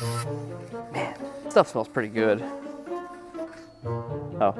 Man, stuff smells pretty good. Oh,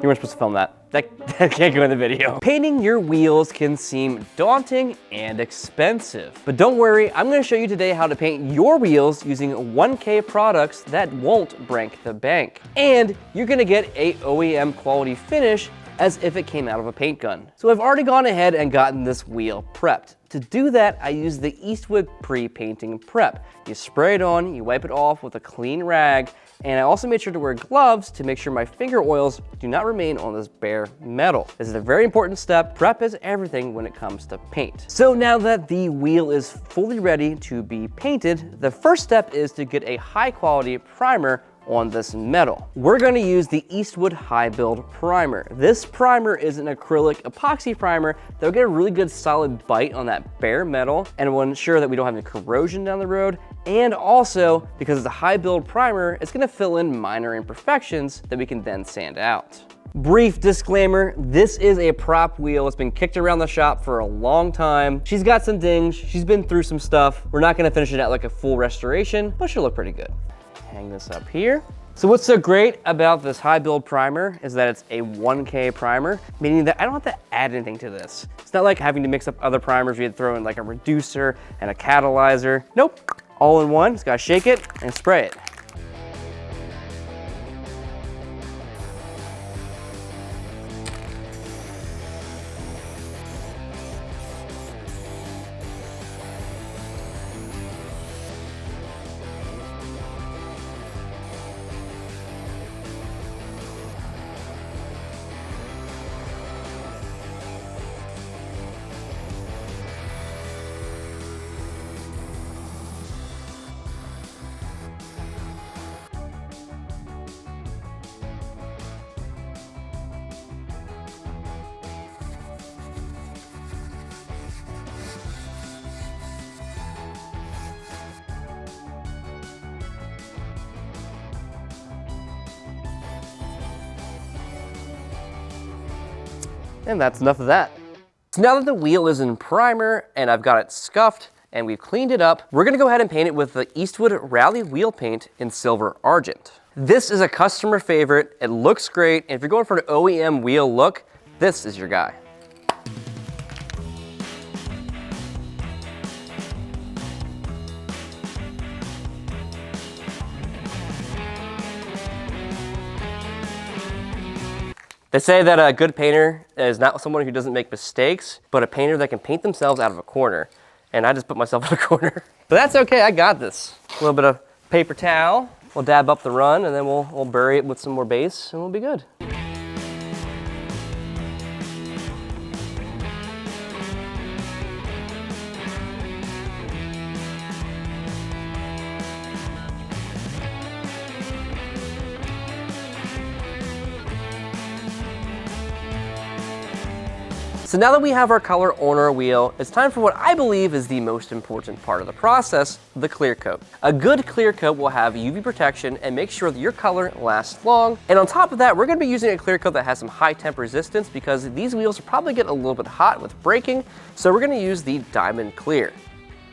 you weren't supposed to film that. That can't go in the video. Painting your wheels can seem daunting and expensive. But don't worry, I'm gonna show you today how to paint your wheels using 1K products that won't break the bank. And you're gonna get a OEM quality finish as if it came out of a paint gun. So I've already gone ahead and gotten this wheel prepped. To do that, I use the Eastwood pre-painting prep. You spray it on, you wipe it off with a clean rag, and I also made sure to wear gloves to make sure my finger oils do not remain on this bare metal. This is a very important step. Prep is everything when it comes to paint. So now that the wheel is fully ready to be painted, the first step is to get a high quality primer on this metal. We're gonna use the Eastwood High Build Primer. This primer is an acrylic epoxy primer that will get a really good solid bite on that bare metal and will ensure that we don't have any corrosion down the road. And also, because it's a high build primer, it's gonna fill in minor imperfections that we can then sand out. Brief disclaimer, this is a prop wheel. It's been kicked around the shop for a long time. She's got some dings, she's been through some stuff. We're not gonna finish it out like a full restoration, but she'll look pretty good. Hang this up here. So what's so great about this high build primer is that it's a 1K primer, meaning that I don't have to add anything to this. It's not like having to mix up other primers. We had to throw in like a reducer and a catalyzer. Nope, all in one. Just gotta shake it and spray it. And that's enough of that. So now that the wheel is in primer and I've got it scuffed and we've cleaned it up, we're gonna go ahead and paint it with the Eastwood Rally Wheel Paint in Silver Argent. This is a customer favorite. It looks great. And if you're going for an OEM wheel look, this is your guy. They say that a good painter is not someone who doesn't make mistakes, but a painter that can paint themselves out of a corner. And I just put myself in a corner. But that's okay, I got this. A little bit of paper towel. We'll dab up the run and then we'll bury it with some more base and we'll be good. So now that we have our color on our wheel, it's time for what I believe is the most important part of the process, the clear coat. A good clear coat will have UV protection and make sure that your color lasts long. And on top of that, we're gonna be using a clear coat that has some high temp resistance because these wheels will probably get a little bit hot with braking. So we're gonna use the Diamond Clear.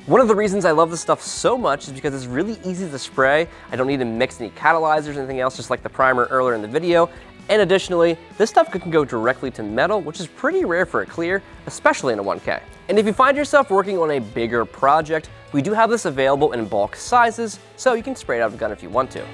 One of the reasons I love this stuff so much is because it's really easy to spray. I don't need to mix any catalyzers or anything else, just like the primer earlier in the video. And additionally, this stuff can go directly to metal, which is pretty rare for a clear, especially in a 1K. And if you find yourself working on a bigger project, we do have this available in bulk sizes, so you can spray it out of the gun if you want to.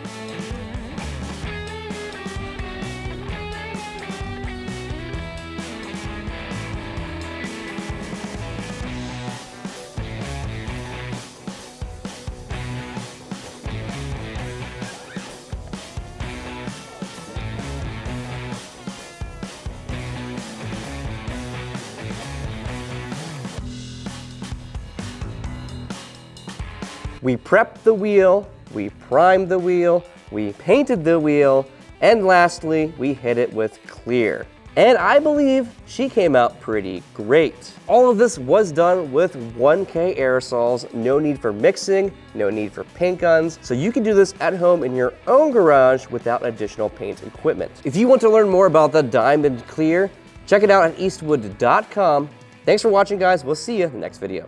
We prepped the wheel, we primed the wheel, we painted the wheel, and lastly, we hit it with clear. And I believe she came out pretty great. All of this was done with 1K aerosols, no need for mixing, no need for paint guns, so you can do this at home in your own garage without additional paint equipment. If you want to learn more about the Diamond Clear, check it out at eastwood.com. Thanks for watching, guys. We'll see you in the next video.